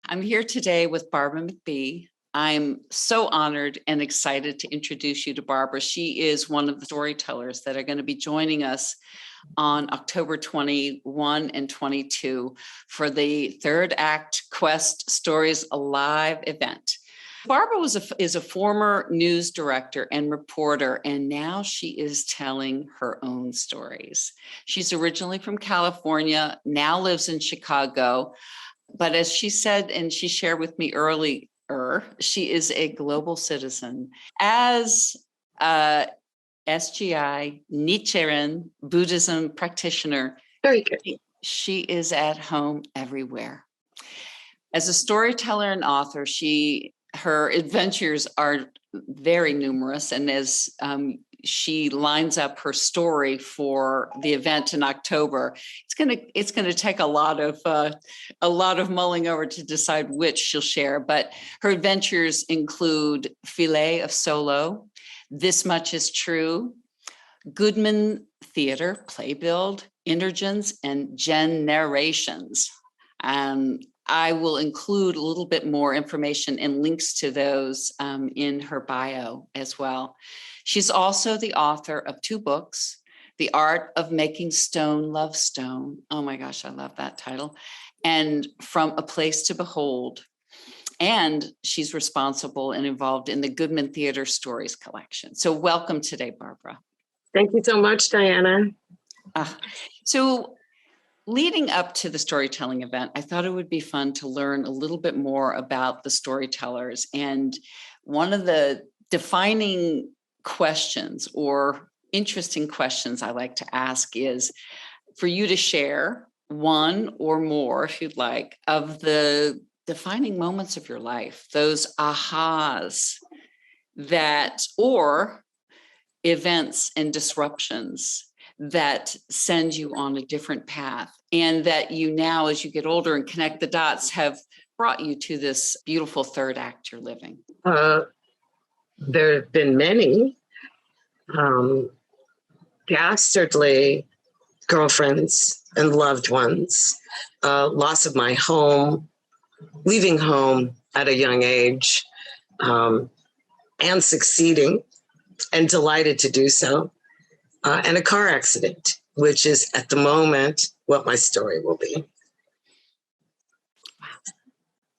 I'm here today with Barbara McBee. I'm so honored and excited to introduce you to Barbara. She is one of the storytellers that are going to be joining us on October 21 and 22 for the Third Act Quest Stories Alive event. Barbara is a former news director and reporter, and now she is telling her own stories. She's originally from California, now lives in Chicago. But as she said, and she shared with me earlier, she is a global citizen. As a SGI Nichiren Buddhism practitioner, very good. She is at home everywhere. As a storyteller and author, her adventures are very numerous, and as she lines up her story for the event in October, it's gonna take a lot of mulling over to decide which she'll share. But her adventures include Fillet of Solo, This Much Is True, Goodman Theatre Playbuild, Intergens and GeNarrations. I will include a little bit more information and links to those in her bio as well. She's also the author of 2 books, The Art of Making Stone Love Stone. Oh my gosh, I love that title. And From a Place to Behold. And she's responsible and involved in the Goodman Theatre Stories collection. So welcome today, Barbara. Thank you so much, Diana. So leading up to the storytelling event, I thought it would be fun to learn a little bit more about the storytellers. And one of the defining questions or interesting questions I like to ask is for you to share one or more, if you'd like, of the defining moments of your life, those ahas or events and disruptions that send you on a different path, and that you now, as you get older and connect the dots, have brought you to this beautiful third act you're living. There have been many. Dastardly girlfriends and loved ones, loss of my home, leaving home at a young age, and succeeding and delighted to do so. And a car accident, which is at the moment what my story will be.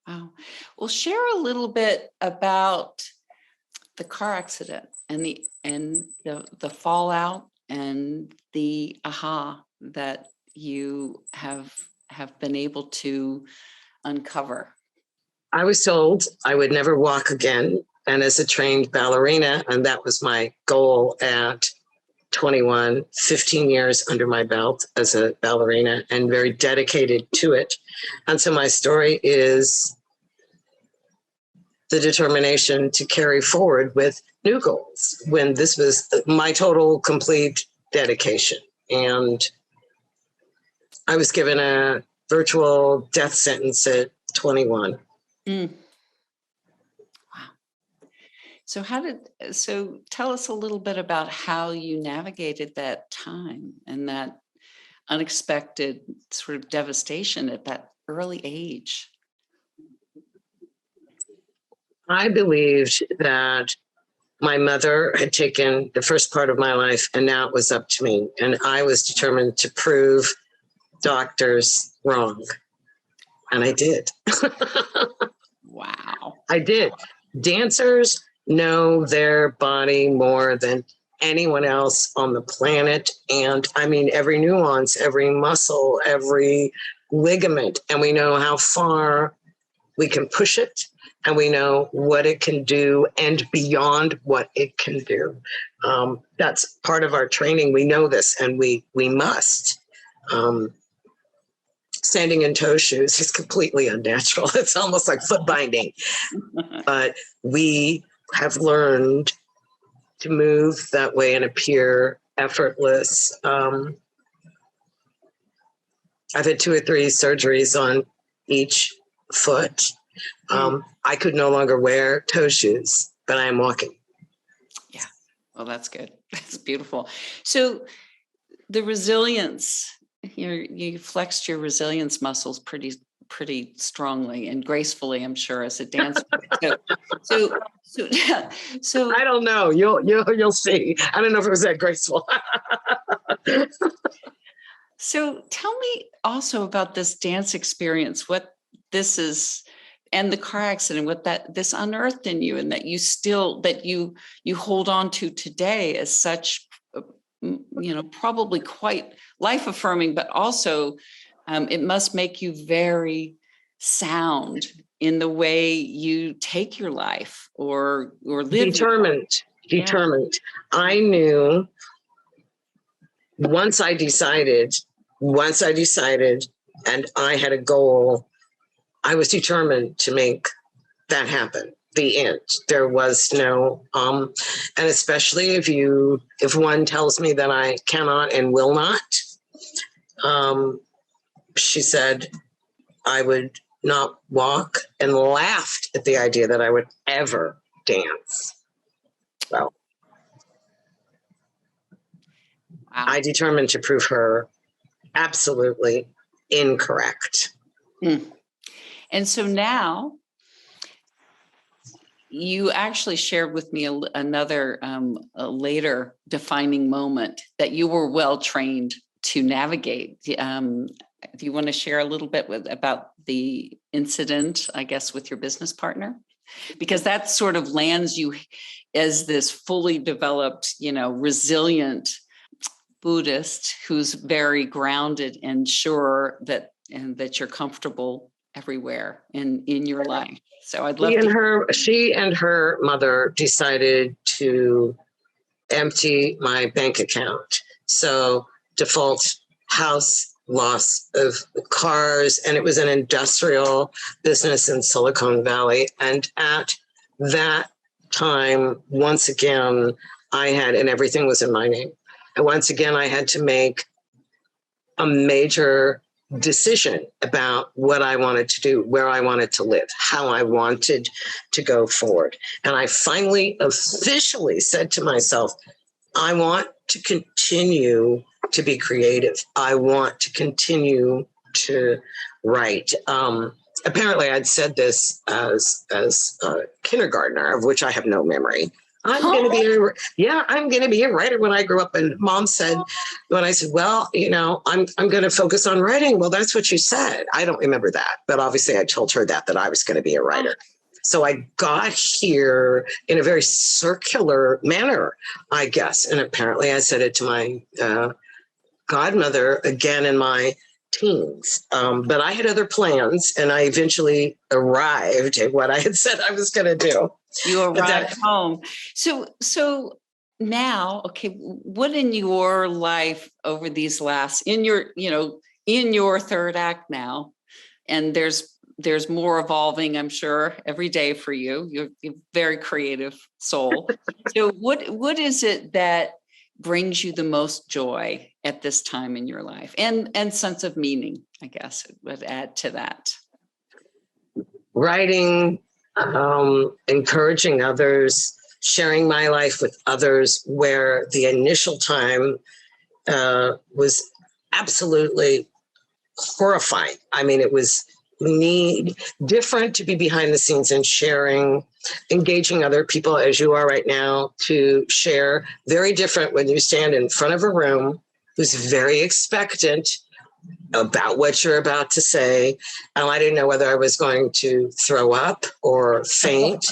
Wow. Well, share a little bit about the car accident and the fallout and the aha that you have been able to uncover. I was told I would never walk again. And as a trained ballerina, and that was my goal at 21, 15 years under my belt as a ballerina and very dedicated to it. And so my story is the determination to carry forward with new goals when this was my total, complete dedication. And I was given a virtual death sentence at 21. So tell us a little bit about how you navigated that time and that unexpected sort of devastation at that early age. I believed that my mother had taken the first part of my life and now it was up to me. And I was determined to prove doctors wrong. And I did. Wow. I did. Dancers know their body more than anyone else on the planet. And I mean, every nuance, every muscle, every ligament, and we know how far we can push it, and we know what it can do and beyond what it can do. That's part of our training. We know this, and we must. Standing in toe shoes is completely unnatural. It's almost like foot binding. But we have learned to move that way and appear effortless. I've had 2 or 3 surgeries on each foot. I could no longer wear toe shoes, but I am walking. Yeah, well, that's good. That's beautiful. So the resilience, you flexed your resilience muscles pretty pretty strongly and gracefully, I'm sure, as a dancer. So I don't know. You'll see. I don't know if it was that graceful. So tell me also about this dance experience, what this is, and the car accident, what this unearthed in you, and that you hold on to today as such, probably quite life affirming, but also it must make you very sound in the way you take your life or live. Determined. I knew once I decided and I had a goal, I was determined to make that happen. The end. There was no, and especially if one tells me that I cannot and will not, she said I would not walk, and laughed at the idea that I would ever dance. So Wow. I determined to prove her absolutely incorrect. And so now you actually shared with me another a later defining moment that you were well trained to navigate. Do you want to share a little bit about the incident, I guess, with your business partner? Because that sort of lands you as this fully developed, resilient Buddhist who's very grounded and sure that you're comfortable everywhere in your life. So I'd love She and her mother decided to empty my bank account. So default house, loss of cars, and it was an industrial business in Silicon Valley. And at that time, once again, and everything was in my name. And once again, I had to make a major decision about what I wanted to do, where I wanted to live, how I wanted to go forward. And I finally officially said to myself, I want to continue to be creative. I want to continue to write. Apparently I'd said this as a kindergartner, of which I have no memory. I'm going to be a writer when I grew up. And Mom said, when I said, well, I'm going to focus on writing. Well, that's what you said. I don't remember that, but obviously I told her that I was going to be a writer. So I got here in a very circular manner, I guess. And apparently I said it to my godmother again in my teens. But I had other plans, and I eventually arrived at what I had said I was going to do. You arrived home. So now, okay, what in your life over these in your third act now, and there's more evolving, I'm sure, every day for you. You're a very creative soul. So what is it that brings you the most joy at this time in your life, and sense of meaning, I guess, would add to that? Writing, encouraging others, sharing my life with others, where the initial time was absolutely horrifying. I mean, it was different to be behind the scenes and sharing, engaging other people as you are right now to share. Very different when you stand in front of a room who's very expectant about what you're about to say. And I didn't know whether I was going to throw up or faint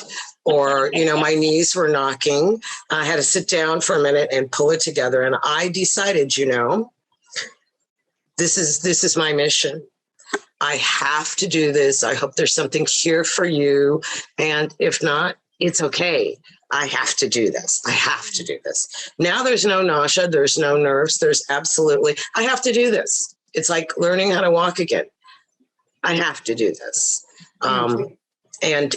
or, my knees were knocking. I had to sit down for a minute and pull it together. And I decided, this is my mission. I have to do this. I hope there's something here for you. And if not, it's okay. I have to do this. I have to do this. Now there's no nausea. There's no nerves. I have to do this. It's like learning how to walk again. I have to do this. And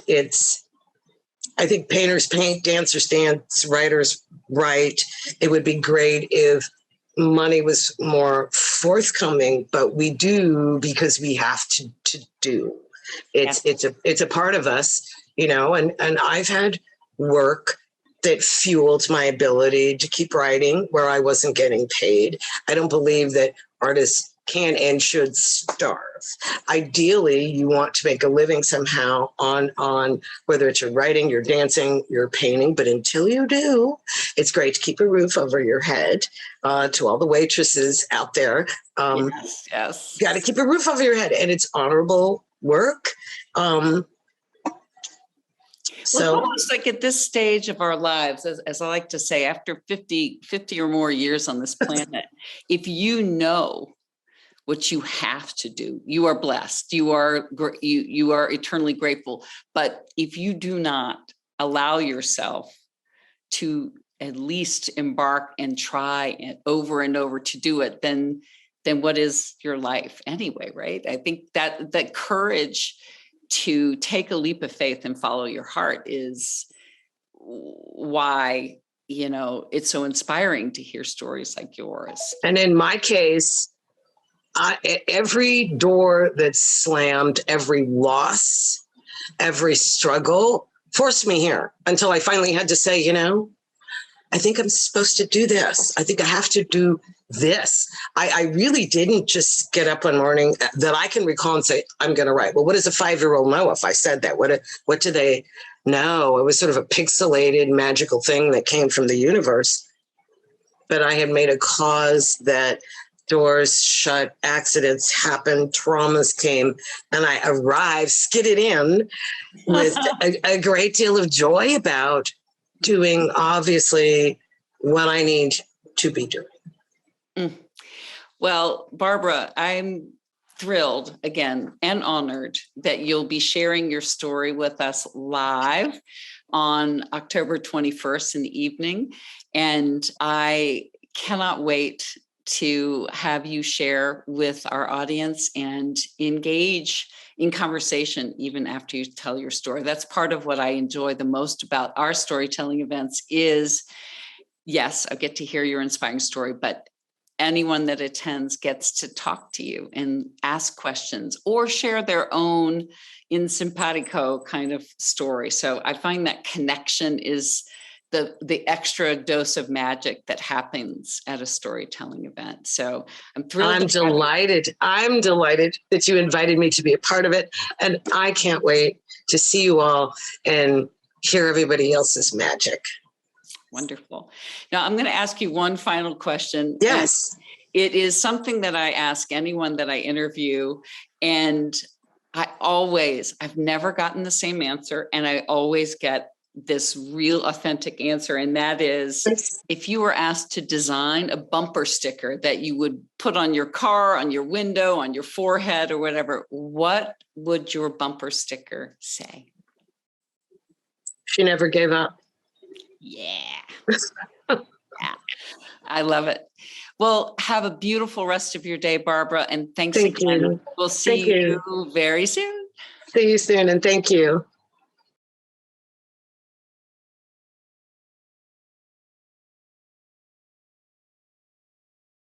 I think painters paint, dancers dance, writers write. It would be great if money was more forthcoming, but we do because we have to do. It's a part of us, and I've had work that fueled my ability to keep writing where I wasn't getting paid. I don't believe that artists can and should starve. Ideally, you want to make a living somehow on whether it's your writing, your dancing, your painting. But until you do, it's great to keep a roof over your head. To all the waitresses out there, yes, got to keep a roof over your head, and it's honorable work. Well, it's almost like at this stage of our lives, as I like to say, after 50 or more years on this planet, if you know what you have to do, you are blessed, you are eternally grateful. But if you do not allow yourself to at least embark and try it over and over to do it, then what is your life anyway, right? I think that courage to take a leap of faith and follow your heart is why, it's so inspiring to hear stories like yours. And in my case, every door that's slammed, every loss, every struggle forced me here until I finally had to say, I think I'm supposed to do this. I think I have to do this. I really didn't just get up one morning that I can recall and say, I'm going to write. Well, what does a 5-year-old know if I said that? What do they know? It was sort of a pixelated, magical thing that came from the universe. But I had made a cause that doors shut, accidents happened, traumas came, and I arrived, skidded in with a great deal of joy about doing, obviously, what I need to be doing. Well, Barbara, I'm thrilled again and honored that you'll be sharing your story with us live on October 21st in the evening. And I cannot wait to have you share with our audience and engage in conversation even after you tell your story. That's part of what I enjoy the most about our storytelling events is, yes, I get to hear your inspiring story, but anyone that attends gets to talk to you and ask questions or share their own in simpatico kind of story. So I find that connection is the extra dose of magic that happens at a storytelling event. So I'm thrilled. I'm delighted that you invited me to be a part of it. And I can't wait to see you all and hear everybody else's magic. Wonderful. Now I'm going to ask you one final question. Yes. It is something that I ask anyone that I interview, and I've never gotten the same answer, and I always get this real authentic answer. And that is, if you were asked to design a bumper sticker that you would put on your car, on your window, on your forehead or whatever, what would your bumper sticker say? She never gave up. Yeah. Yeah. I love it. Well, have a beautiful rest of your day, Barbara. And thanks again. You. We'll see you very soon. See you soon. And thank you.